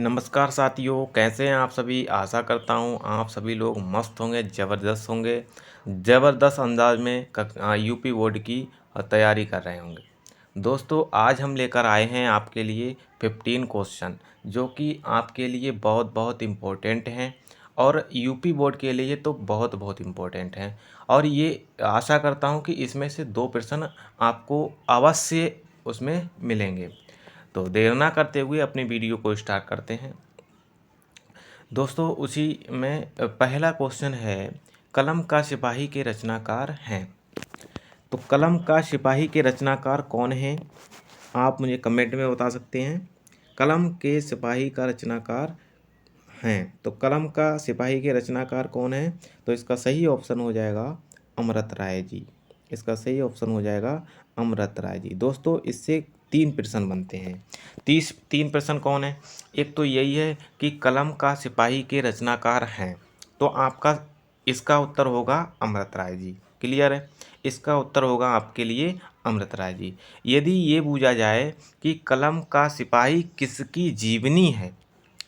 नमस्कार साथियों, कैसे हैं आप सभी। आशा करता हूँ आप सभी लोग मस्त होंगे, ज़बरदस्त होंगे, ज़बरदस्त अंदाज में यूपी बोर्ड की तैयारी कर रहे होंगे। दोस्तों, आज हम लेकर आए हैं आपके लिए 15 क्वेश्चन जो कि आपके लिए बहुत बहुत इम्पोर्टेंट हैं और यूपी बोर्ड के लिए तो बहुत बहुत इम्पोर्टेंट हैं। और ये आशा करता हूँ कि इसमें से 2 प्रश्न आपको अवश्य उसमें मिलेंगे। तो देर ना करते हुए अपनी वीडियो को स्टार्ट करते हैं। दोस्तों, उसी में पहला क्वेश्चन है, कलम का सिपाही के रचनाकार हैं। तो कलम का सिपाही के रचनाकार कौन हैं, आप मुझे कमेंट में बता सकते हैं। कलम के सिपाही का रचनाकार हैं, तो कलम का सिपाही के रचनाकार कौन है? तो इसका सही ऑप्शन हो जाएगा अमृत राय जी। इसका सही ऑप्शन हो जाएगा अमृत राय जी। दोस्तों, इससे 3 प्रश्न बनते हैं। 3 प्रश्न कौन है? एक तो यही है कि कलम का सिपाही के रचनाकार हैं, तो आपका इसका उत्तर होगा अमृत राय जी। क्लियर है? इसका उत्तर होगा आपके लिए अमृत राय जी। यदि ये पूछा जाए कि कलम का सिपाही किसकी जीवनी है,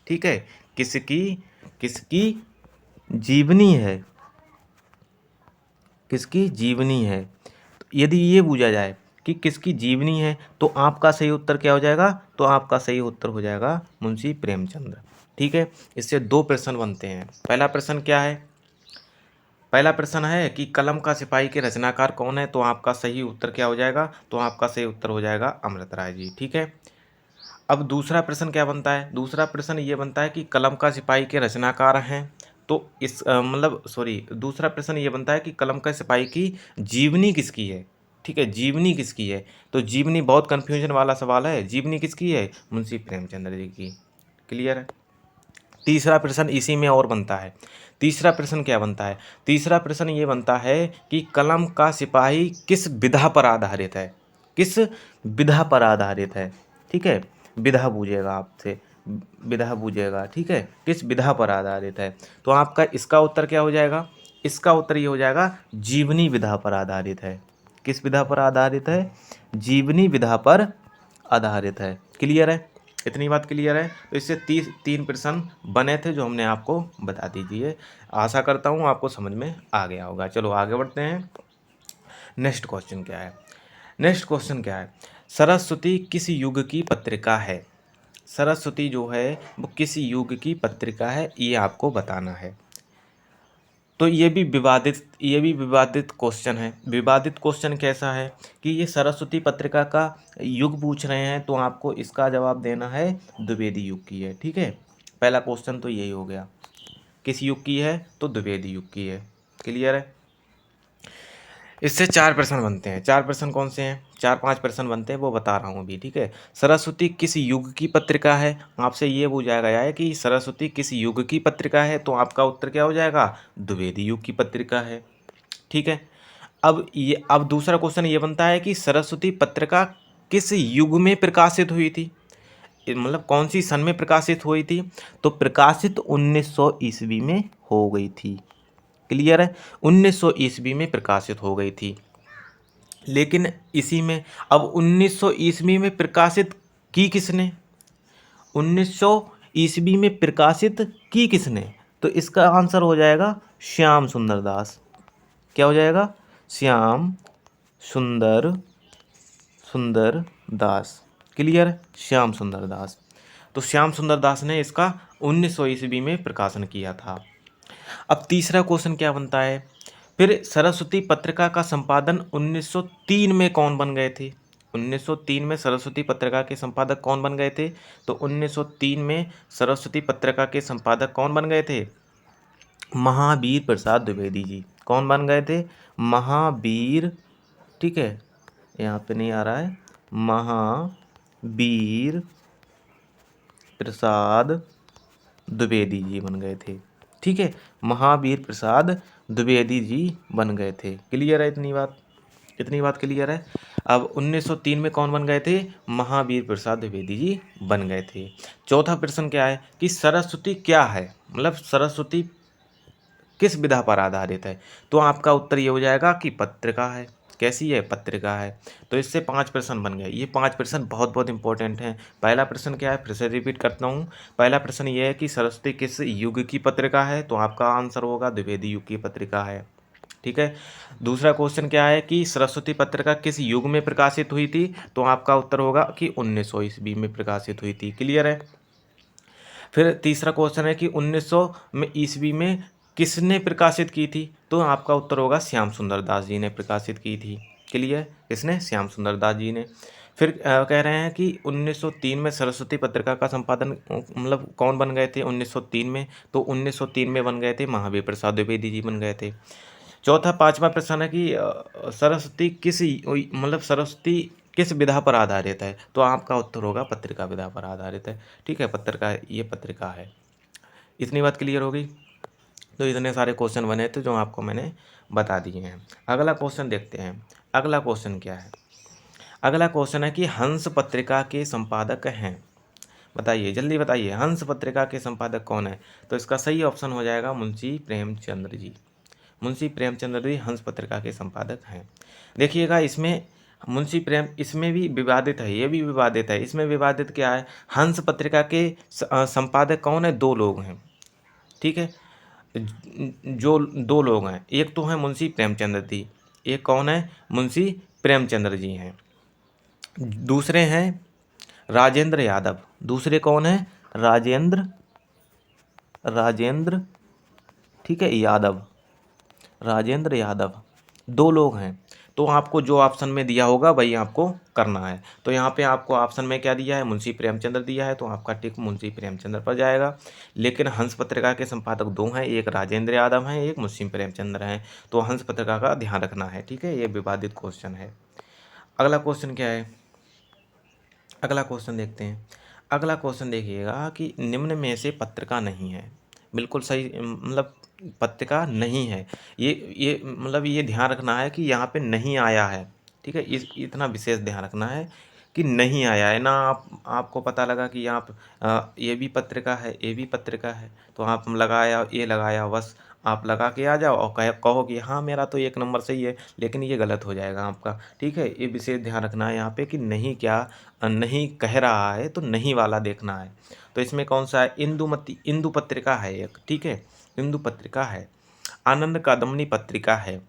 ठीक है, किसकी किसकी जीवनी है, किसकी जीवनी है, तो यदि ये पूछा जाए कि किसकी जीवनी है, तो आपका सही उत्तर क्या हो जाएगा? तो आपका सही उत्तर हो जाएगा मुंशी प्रेमचंद्र। ठीक है, इससे 2 प्रश्न बनते हैं। पहला प्रश्न क्या है? पहला प्रश्न है कि कलम का सिपाही के रचनाकार कौन है, तो आपका सही उत्तर क्या हो जाएगा? तो आपका सही उत्तर हो जाएगा अमृत राय जी। ठीक है, अब दूसरा प्रश्न क्या बनता है? दूसरा प्रश्न ये बनता है कि कलम का सिपाही के रचनाकार हैं, तो इस दूसरा प्रश्न ये बनता है कि कलम का सिपाही की जीवनी किसकी है। ठीक है, जीवनी किसकी है? तो जीवनी बहुत कन्फ्यूजन वाला सवाल है। जीवनी किसकी है? मुंशी प्रेमचंद्र जी की। क्लियर है? तीसरा प्रश्न इसी में और बनता है। तीसरा प्रश्न क्या बनता है? तीसरा प्रश्न ये बनता है कि कलम का सिपाही किस विधा पर आधारित है। किस विधा पर आधारित है? ठीक है, विधा पूछेगा आपसे, विधा पूछेगा। ठीक है, किस विधा पर आधारित है, तो आपका इसका उत्तर क्या हो जाएगा? इसका उत्तर ये हो जाएगा जीवनी विधा पर आधारित है। किस विधा पर आधारित है? जीवनी विधा पर आधारित है। क्लियर है? इतनी बात क्लियर है? तो इससे 3 प्रश्न बने थे जो हमने आपको बता दीजिए। आशा करता हूँ आपको समझ में आ गया होगा। चलो आगे बढ़ते हैं। नेक्स्ट क्वेश्चन क्या है? नेक्स्ट क्वेश्चन क्या है? सरस्वती किस युग की पत्रिका है? सरस्वती जो है वो किस युग की पत्रिका है, ये आपको बताना है। तो ये भी विवादित क्वेश्चन है। विवादित क्वेश्चन कैसा है कि ये सरस्वती पत्रिका का युग पूछ रहे हैं, तो आपको इसका जवाब देना है द्विवेदी युग की है। ठीक है, पहला क्वेश्चन तो यही हो गया। किस युग की है? तो द्विवेदी युग की है। क्लियर है? इससे 4 प्रश्न बनते हैं। 4 प्रश्न कौन से हैं? 4-5 प्रश्न बनते हैं, वो बता रहा हूँ अभी। ठीक है, सरस्वती किस युग की पत्रिका है? आपसे ये पूछा गया है कि सरस्वती किस युग की पत्रिका है, तो आपका उत्तर क्या हो जाएगा? द्विवेदी युग की पत्रिका है। ठीक है, अब दूसरा क्वेश्चन ये बनता है कि सरस्वती पत्रिका किस युग में प्रकाशित हुई थी, मतलब कौन सी सन में प्रकाशित हुई थी? तो प्रकाशित 1900 ईस्वी में हो गई थी। क्लियर है? 1900 ईस्वी में प्रकाशित हो गई थी। लेकिन इसी में अब 1900 ईस्वी में प्रकाशित की किसने? 1900 ईस्वी में प्रकाशित की किसने? तो इसका आंसर हो जाएगा श्याम सुंदर दास। क्या हो जाएगा? श्याम सुंदर सुंदर दास। क्लियर? श्याम सुंदर दास। तो श्याम सुंदर दास ने इसका 1900 ईस्वी में प्रकाशन किया था। अब तीसरा क्वेश्चन क्या बनता है? फिर सरस्वती पत्रिका का संपादन 1903 में कौन बन गए थे? 1903 में सरस्वती पत्रिका के संपादक कौन बन गए थे? तो 1903 में सरस्वती पत्रिका के संपादक कौन बन गए थे? महावीर प्रसाद द्विवेदी जी। कौन बन गए थे? महावीर, ठीक है, यहाँ पे नहीं आ रहा है, महावीर प्रसाद द्विवेदी जी बन गए थे। ठीक है, महावीर प्रसाद द्विवेदी जी बन गए थे। क्लियर है? इतनी बात, इतनी बात क्लियर है। अब 1903 में कौन बन गए थे? महावीर प्रसाद द्विवेदी जी बन गए थे। चौथा प्रश्न क्या है कि सरस्वती क्या है, मतलब सरस्वती किस विधा पर आधारित है? तो आपका उत्तर ये हो जाएगा कि पत्रिका है। कैसी है? पत्रिका है। तो इससे 5 प्रश्न बन गए। ये 5 प्रश्न बहुत बहुत इंपॉर्टेंट हैं। पहला प्रश्न क्या है? फिर से रिपीट करता हूँ। पहला प्रश्न ये है कि सरस्वती किस युग की पत्रिका है? तो आपका आंसर होगा द्विवेदी युग की पत्रिका है। ठीक है। दूसरा क्वेश्चन क्या है कि सरस्वती पत्रिका किस युग में प्रकाशित हुई थी? तो आपका उत्तर होगा कि 1900 ईस्वी में प्रकाशित हुई थी। क्लियर है। फिर तीसरा क्वेश्चन है कि 1900 में ईस्वी में किसने प्रकाशित की थी? तो आपका उत्तर होगा श्याम सुंदर दास जी ने प्रकाशित की थी। क्लियर? किसने? श्याम सुंदर दास जी ने। फिर कह रहे हैं कि 1903 में सरस्वती पत्रिका का संपादन मतलब कौन बन गए थे 1903 में? तो 1903 में बन गए थे महावीर प्रसाद द्विवेदी जी बन गए थे। चौथा पांचवा प्रश्न है कि सरस्वती सरस्वती किस विधा पर आधारित है? तो आपका उत्तर होगा पत्रिका विधा पर आधारित है। ठीक है, पत्रिका, ये पत्रिका है। इतनी बात क्लियर हो गई। तो इतने सारे क्वेश्चन बने थे जो आपको मैंने बता दिए हैं। अगला क्वेश्चन देखते हैं। अगला क्वेश्चन क्या है? अगला क्वेश्चन है कि हंस पत्रिका के संपादक हैं। बताइए, जल्दी बताइए, हंस पत्रिका के संपादक कौन है? तो इसका सही ऑप्शन हो जाएगा मुंशी प्रेमचंद्र जी। मुंशी प्रेमचंद्र जी हंस पत्रिका के संपादक हैं। देखिएगा, इसमें मुंशी प्रेम, इसमें भी विवादित है, ये भी विवादित है। इसमें विवादित क्या है? हंस पत्रिका के संपादक कौन है? 2 लोग हैं। ठीक है, जो 2 लोग हैं, एक तो है मुंशी प्रेमचंद्र जी, एक कौन है? मुंशी प्रेमचंद्र जी हैं। दूसरे हैं राजेंद्र यादव। दूसरे कौन है? राजेंद्र राजेंद्र ठीक है, यादव, राजेंद्र यादव। 2 लोग हैं। तो आपको जो ऑप्शन में दिया होगा वही आपको करना है। तो यहाँ पे आपको ऑप्शन में क्या दिया है? मुंशी प्रेमचंद्र दिया है, तो आपका टिक मुंशी प्रेमचंद्र पर जाएगा। लेकिन हंस पत्रिका के संपादक 2 हैं, एक राजेंद्र यादव हैं, एक मुंशी प्रेमचंद्र हैं। तो हंस पत्रिका का ध्यान रखना है। ठीक है, ये विवादित क्वेश्चन है। अगला क्वेश्चन क्या है? अगला क्वेश्चन देखते हैं। अगला क्वेश्चन देखिएगा कि निम्न में से पत्रिका नहीं है। बिल्कुल सही, पत्रिका नहीं है। ये ध्यान रखना है कि यहाँ पे नहीं आया है। ठीक है, इस इतना विशेष ध्यान रखना है कि नहीं आया है ना। आपको पता लगा कि यहाँ पे ये भी पत्रिका है, ये भी पत्रिका है, तो आप लगाया, ये लगाया, बस आप लगा के आ जाओ और कहो कि हाँ मेरा तो 1 नंबर सही है, लेकिन ये गलत हो जाएगा आपका। ठीक है, ये विशेष ध्यान रखना है यहाँ पे कि नहीं क्या नहीं कह रहा है, तो नहीं वाला देखना है। तो इसमें कौन सा है? इंदु पत्रिका है एक। ठीक है, इंदु पत्रिका है, आनंद कादम्बनी पत्रिका है,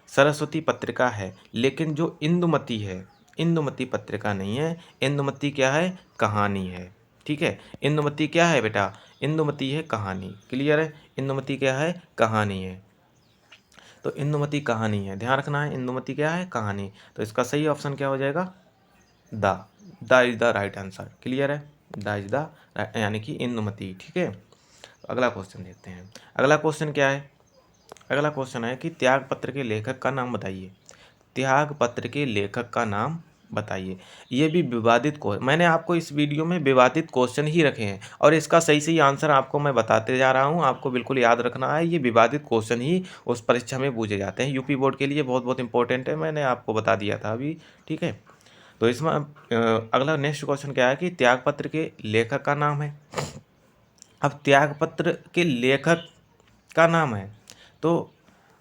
सरस्वती पत्रिका है। लेकिन जो इंदुमती है, इंदुमती पत्रिका नहीं है। इंदुमती क्या है? कहानी है। ठीक है, इंदुमती क्या है बेटा? इंदुमती है कहानी। क्लियर है? इंदुमती क्या है? कहानी है। तो इंदुमती कहानी है, ध्यान रखना है। इंदुमती क्या है? कहानी। तो इसका सही ऑप्शन क्या हो जाएगा? The the is the right answer. Clear है? द इज द, यानी कि इंदुमती। ठीक है, अगला क्वेश्चन देखते हैं। अगला क्वेश्चन क्या है? अगला क्वेश्चन है कि त्यागपत्र के लेखक का नाम बताइए। त्यागपत्र के लेखक का नाम बताइए। ये भी विवादित मैंने आपको इस वीडियो में विवादित क्वेश्चन ही रखे हैं और इसका सही सही आंसर आपको मैं बताते जा रहा हूँ। आपको बिल्कुल याद रखना है, ये विवादित क्वेश्चन ही उस परीक्षा में पूछे जाते हैं। यूपी बोर्ड के लिए बहुत बहुत इंपॉर्टेंट है, मैंने आपको बता दिया था अभी। ठीक है, तो इसमें अगला नेक्स्ट क्वेश्चन क्या है कि त्यागपत्र के लेखक का नाम है। अब त्यागपत्र के लेखक का नाम है, तो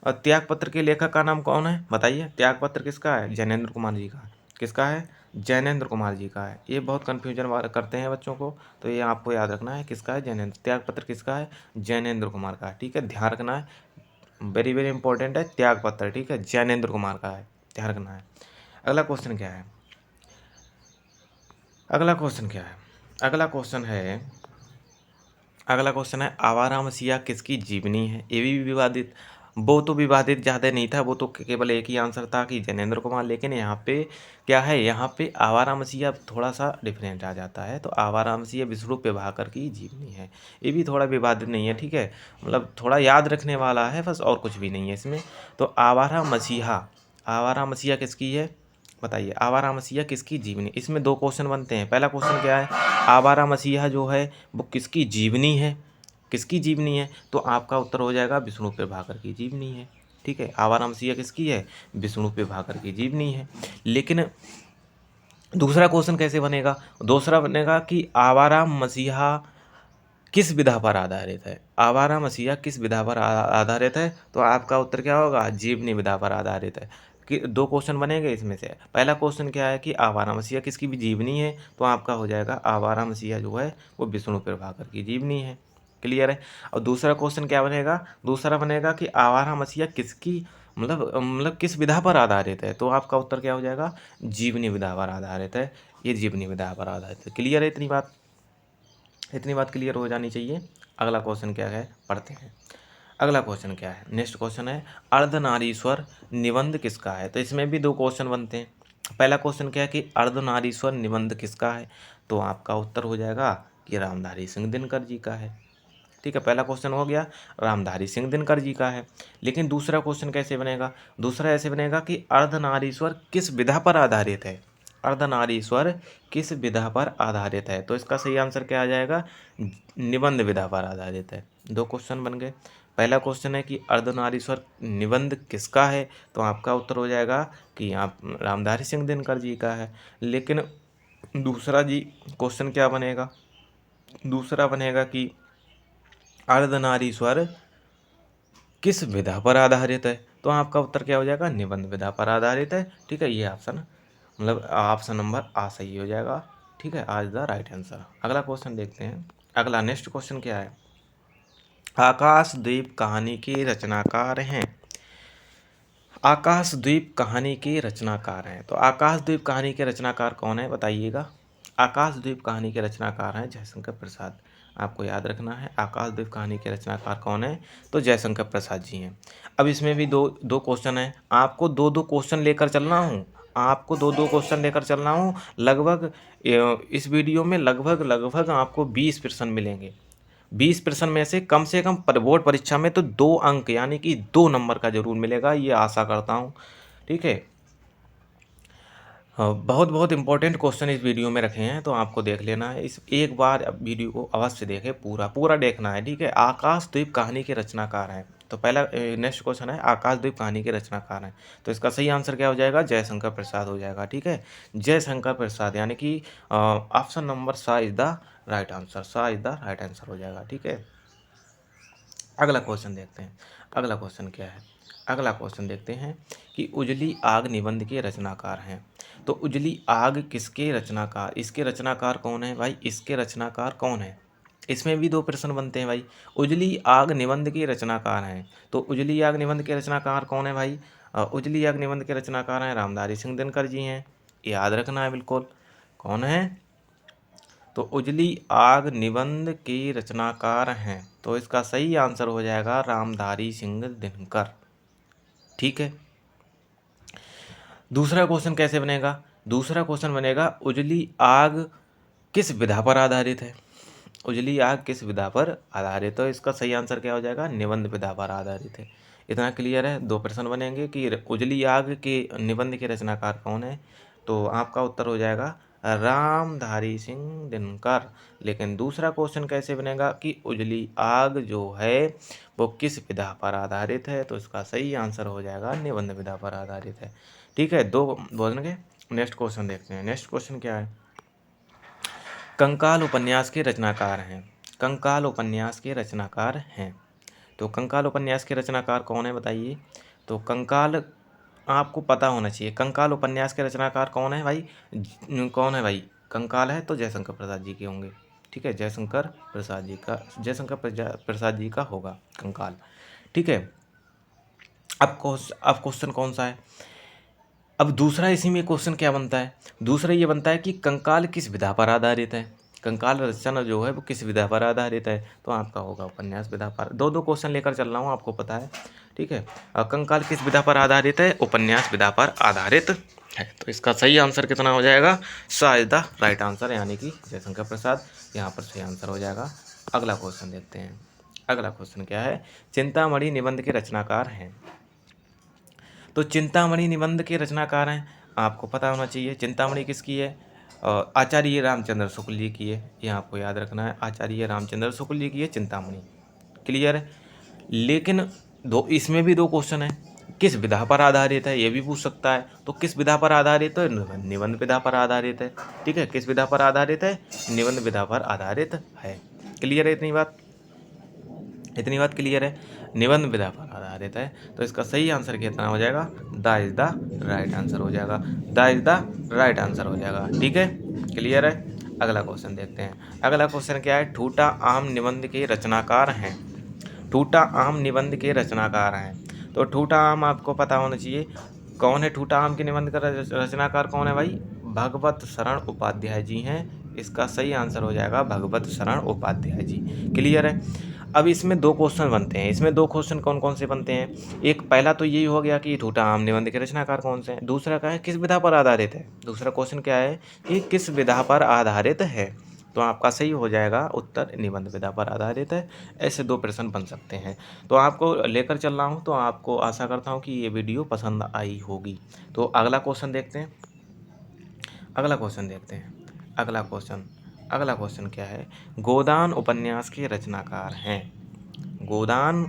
त्यागपत्र के लेखक का नाम कौन है? बताइए। त्यागपत्र किसका है? जैनेंद्र कुमार जी का। किसका है? जैनेंद्र कुमार जी का है। ये बहुत कन्फ्यूजन करते हैं बच्चों को, तो ये आपको याद रखना है किसका है? जैनेंद्र। त्यागपत्र किसका है? जैनेंद्र कुमार का। ठीक है, ध्यान रखना है, वेरी वेरी इंपॉर्टेंट है त्यागपत्र। ठीक है, जैनेंद्र कुमार का है, ध्यान रखना है। अगला क्वेश्चन क्या है? अगला क्वेश्चन क्या है? अगला क्वेश्चन है, अगला क्वेश्चन है आवारा मसीहा किसकी जीवनी है? ये भी विवादित, वो तो विवादित ज़्यादा नहीं था, वो तो केवल एक ही आंसर था कि जैनेंद्र कुमार। लेकिन यहाँ पे क्या है? यहाँ पे आवारा मसीहा थोड़ा सा डिफरेंट आ जाता है। तो आवारा मसीहा विष्णु प्रभाकर की जीवनी है। ये भी थोड़ा विवादित नहीं है। ठीक है, थोड़ा याद रखने वाला है बस, और कुछ भी नहीं है इसमें। तो आवारा मसीहा, आवारा मसीहा किसकी है? बताइए, आवारा मसीहा किसकी जीवनी? इसमें 2 क्वेश्चन बनते हैं। पहला क्वेश्चन क्या है? आवारा मसीहा जो है वो किसकी जीवनी है? किसकी जीवनी है? तो आपका उत्तर हो जाएगा विष्णु प्रभाकर की जीवनी है। ठीक है, आवारा मसीहा किसकी है? विष्णु प्रभाकर की जीवनी है। लेकिन दूसरा क्वेश्चन कैसे बनेगा? दूसरा बनेगा कि आवारा मसीहा किस विधा पर आधारित है? आवारा मसीहा किस विधा पर आधारित है? तो आपका उत्तर क्या होगा? जीवनी विधा पर आधारित है। कि दो क्वेश्चन बनेंगे इसमें से। पहला क्वेश्चन क्या है कि आवारा मसीहा किसकी भी जीवनी है, तो आपका हो जाएगा आवारा मसीहा जो है वो विष्णु प्रभाकर की जीवनी है। क्लियर है। और दूसरा क्वेश्चन क्या बनेगा, दूसरा बनेगा कि आवारा मसीहा किसकी मतलब किस विधा पर आधारित है, तो आपका उत्तर क्या हो जाएगा, जीवनी विधा पर आधारित है, ये जीवनी विधा पर आधारित है। क्लियर है, इतनी बात क्लियर हो जानी चाहिए। अगला क्वेश्चन क्या है पढ़ते हैं। अगला क्वेश्चन क्या है, नेक्स्ट क्वेश्चन है अर्धनारीश्वर निबंध किसका है। तो इसमें भी दो क्वेश्चन बनते हैं। पहला क्वेश्चन क्या है कि अर्धनारीश्वर निबंध किसका है, तो आपका उत्तर हो जाएगा कि रामधारी सिंह दिनकर जी का है। ठीक है, पहला क्वेश्चन हो गया, रामधारी सिंह दिनकर जी का है। लेकिन दूसरा क्वेश्चन कैसे बनेगा, दूसरा ऐसे बनेगा कि अर्धनारीश्वर किस विधा पर आधारित है, अर्धनारीश्वर किस विधा पर आधारित है, तो इसका सही आंसर क्या आ जाएगा, निबंध विधा पर आधारित है। दो क्वेश्चन बन गए। पहला क्वेश्चन है कि अर्धनारीश्वर निबंध किसका है, तो आपका उत्तर हो जाएगा कि आप रामधारी सिंह दिनकर जी का है। लेकिन दूसरा जी क्वेश्चन क्या बनेगा, दूसरा बनेगा कि अर्धनारीश्वर किस विधा पर आधारित है, तो आपका उत्तर क्या हो जाएगा, निबंध विधा पर आधारित है। ठीक है, ये ऑप्शन मतलब ऑप्शन नंबर आ सही हो जाएगा। ठीक है, आज द राइट आंसर। अगला क्वेश्चन देखते हैं। अगला नेक्स्ट क्वेश्चन क्या है, आकाशद्वीप कहानी के रचनाकार हैं। आकाशद्वीप कहानी के रचनाकार हैं, तो आकाशद्वीप कहानी के रचनाकार कौन है बताइएगा। आकाशद्वीप कहानी के रचनाकार हैं जयशंकर प्रसाद। आपको याद रखना है आकाशद्वीप कहानी के रचनाकार कौन है, तो जयशंकर प्रसाद जी हैं। अब इसमें भी दो दो क्वेश्चन हैं, आपको दो दो क्वेश्चन लेकर चलना हूँ, आपको दो दो क्वेश्चन लेकर चलना हूँ। लगभग इस वीडियो में लगभग आपको 20 प्रश्न मिलेंगे। 20 प्रश्न में से कम बोर्ड परीक्षा में तो 2 अंक यानी कि 2 नंबर का जरूर मिलेगा, ये आशा करता हूँ। ठीक है, बहुत बहुत इंपॉर्टेंट क्वेश्चन इस वीडियो में रखे हैं, तो आपको देख लेना है। इस एक बार वीडियो को अवश्य देखें, पूरा देखना है। ठीक है, आकाशद्वीप कहानी के रचनाकार हैं, तो पहला नेक्स्ट क्वेश्चन है आकाशद्वीप कहानी के रचनाकार हैं, तो इसका सही आंसर क्या हो जाएगा, जयशंकर प्रसाद हो जाएगा। ठीक है, जयशंकर प्रसाद यानी कि ऑप्शन नंबर सा इज द राइट आंसर, सा इज द राइट आंसर हो जाएगा। ठीक है, अगला क्वेश्चन देखते हैं। अगला क्वेश्चन क्या है, अगला क्वेश्चन देखते हैं कि उजली आग निबंध के रचनाकार हैं। तो उजली आग किसके रचनाकार, इसके रचनाकार कौन है भाई, इसके रचनाकार कौन है। इसमें भी दो प्रश्न बनते हैं भाई। उजली आग निबंध के रचनाकार हैं, तो उजली आग निबंध के रचनाकार कौन है भाई, उजली आग निबंध के रचनाकार हैं रामधारी सिंह दिनकर जी हैं, याद रखना है बिल्कुल। कौन है, तो उजली आग निबंध के रचनाकार हैं, तो इसका सही आंसर हो जाएगा रामधारी सिंह दिनकर। ठीक है, दूसरा क्वेश्चन कैसे बनेगा, दूसरा क्वेश्चन बनेगा उजली आग किस विधा पर आधारित है, उजली आग किस विधा पर आधारित है, तो इसका सही आंसर क्या हो जाएगा, निबंध विधा पर आधारित है। इतना क्लियर है। दो प्रश्न बनेंगे कि उजली आग के निबंध के रचनाकार कौन है, तो आपका उत्तर हो जाएगा रामधारी सिंह दिनकर। लेकिन दूसरा क्वेश्चन कैसे बनेगा कि उजली आग जो है वो किस विधा पर आधारित है, तो इसका सही आंसर हो जाएगा निबंध विधा पर आधारित है। ठीक है, दो बोल के नेक्स्ट क्वेश्चन देखते हैं। नेक्स्ट क्वेश्चन क्या है, कंकाल उपन्यास के रचनाकार हैं, कंकाल उपन्यास के रचनाकार हैं, तो कंकाल उपन्यास के रचनाकार कौन है बताइए। तो कंकाल आपको पता होना चाहिए, कंकाल उपन्यास के रचनाकार कौन है भाई, कौन है भाई, कंकाल है तो जयशंकर प्रसाद जी के होंगे। ठीक है, जयशंकर प्रसाद जी का, प्रसाद जी का होगा कंकाल। ठीक है, अब क्वेश्चन कौन सा है, अब दूसरा इसी में क्वेश्चन क्या बनता है, दूसरा ये बनता है कि कंकाल किस विधा पर आधारित है, कंकाल रचना जो है वो किस विधा पर आधारित है, तो आपका होगा उपन्यास विधा पर। दो दो क्वेश्चन लेकर चल रहा हूँ, आपको पता है। ठीक है, कंकाल किस विधा पर आधारित है, उपन्यास विधा पर आधारित है, तो इसका सही आंसर कितना हो जाएगा, सा इज द राइट आंसर, यानी कि जयशंकर प्रसाद यहाँ पर सही आंसर हो जाएगा। अगला क्वेश्चन देखते हैं। अगला क्वेश्चन क्या है, चिंतामणि निबंध के रचनाकार हैं, तो चिंतामणि निबंध के रचनाकार हैं, आपको पता होना चाहिए चिंतामणि किसकी है, आचार्य रामचंद्र शुक्ल जी की है, ये आपको याद रखना है, आचार्य रामचंद्र शुक्ल जी की है चिंतामणि। क्लियर है, लेकिन दो इसमें भी दो क्वेश्चन है, किस विधा पर आधारित है ये भी पूछ सकता है, तो किस विधा पर आधारित है, निबंध विधा पर आधारित है। ठीक है, किस विधा पर आधारित है, निबंध विधा पर आधारित है। क्लियर है, इतनी बात क्लियर है, निबंध विधा पर आधारित आधारित है। तो इसका सही आंसर कितना हो जाएगा, the is the right answer हो जाएगा, the is the right answer हो जाएगा। ठीक है, क्लियर है। अगला क्वेश्चन देखते हैं। अगला क्वेश्चन क्या है, ठूटा आम निबंध के रचनाकार हैं। ठूटा आम निबंध के रचनाकार हैं। तो ठूटा आम आपको पता होना चाहिए कौन है। ठूटा आम के निबंध का रचनाकार कौन है भाई, भगवत शरण उपाध्याय जी हैं। इसका सही आंसर हो जाएगा भगवत शरण उपाध्याय जी। क्लियर है। अब इसमें दो क्वेश्चन बनते हैं। इसमें दो क्वेश्चन कौन कौन से बनते हैं, एक पहला तो यही हो गया कि ठूटा आम निबंध के रचनाकार कौन से हैं। दूसरा क्या है, किस विधा पर आधारित है। दूसरा क्वेश्चन क्या है कि किस विधा पर आधारित है। तो आपका सही हो जाएगा उत्तर निबंध विधा पर आधारित है। ऐसे दो प्रश्न बन सकते हैं। तो आपको लेकर चल रहा हूँ, तो आपको आशा करता हूँ कि ये वीडियो पसंद आई होगी। तो अगला क्वेश्चन देखते हैं। अगला क्वेश्चन देखते हैं। अगला क्वेश्चन क्या है, गोदान उपन्यास के रचनाकार हैं। गोदान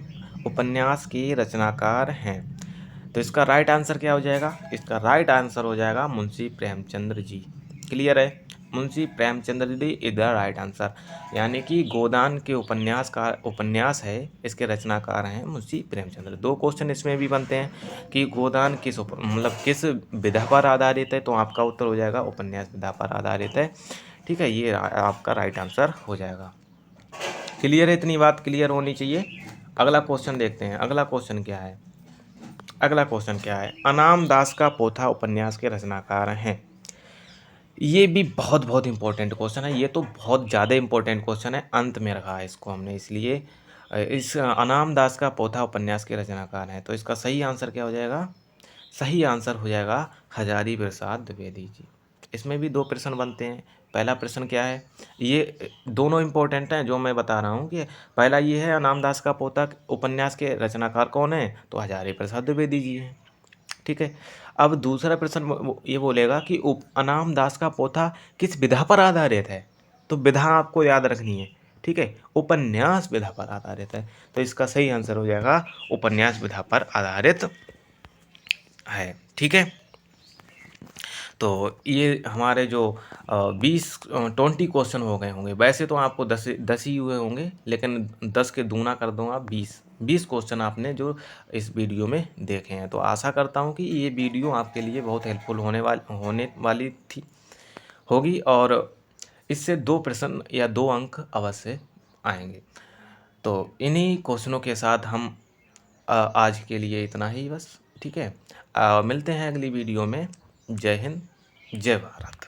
उपन्यास के रचनाकार हैं। तो इसका राइट आंसर क्या हो जाएगा, इसका राइट आंसर हो जाएगा मुंशी प्रेमचंद्र जी। क्लियर है, Munshi Premchandra ji is the right answer. यानी कि गोदान के उपन्यास है, इसके रचनाकार हैं मुंशी प्रेमचंद्र। दो क्वेश्चन इसमें भी बनते हैं कि गोदान किस विधा पर आधारित है। तो आपका उत्तर हो जाएगा उपन्यास विधा पर आधारित है। ठीक है, ये आपका राइट आंसर हो जाएगा। क्लियर है, इतनी बात क्लियर होनी चाहिए। अगला क्वेश्चन देखते हैं। अगला क्वेश्चन क्या है, अनाम दास का पोथा उपन्यास के रचनाकार हैं। ये भी बहुत बहुत इंपॉर्टेंट क्वेश्चन है। ये तो बहुत ज़्यादा इंपॉर्टेंट क्वेश्चन है, अंत में रखा है इसको हमने इसलिए। इस अनाम दास का पोथा उपन्यास के रचनाकार हैं। तो इसका सही आंसर क्या हो जाएगा, सही आंसर हो जाएगा हजारी प्रसाद द्विवेदी जी। इसमें भी दो प्रश्न बनते हैं। पहला प्रश्न क्या है, ये दोनों इंपॉर्टेंट हैं जो मैं बता रहा हूँ कि पहला ये है अनाम दास का पोथा उपन्यास के रचनाकार कौन है, तो हजारी प्रसाद द्विवेदी जी हैं। ठीक है। अब दूसरा प्रश्न ये बोलेगा कि अनाम दास का पोथा किस विधा पर आधारित है। तो विधा आपको याद रखनी है। ठीक है, उपन्यास विधा पर आधारित है। तो इसका सही आंसर हो जाएगा उपन्यास विधा पर आधारित है। ठीक है, तो ये हमारे जो 20 क्वेश्चन हो गए होंगे। वैसे तो आपको 10 ही हुए होंगे, लेकिन 10 के दूना कर दूँगा 20 क्वेश्चन आपने जो इस वीडियो में देखे हैं। तो आशा करता हूँ कि ये वीडियो आपके लिए बहुत हेल्पफुल होने वाली होगी और इससे 2 प्रश्न या 2 अंक अवश्य आएंगे। तो इन्हीं क्वेश्चनों के साथ हम आज के लिए इतना ही बस। ठीक है, मिलते हैं अगली वीडियो में। जय हिंद, जय भारत।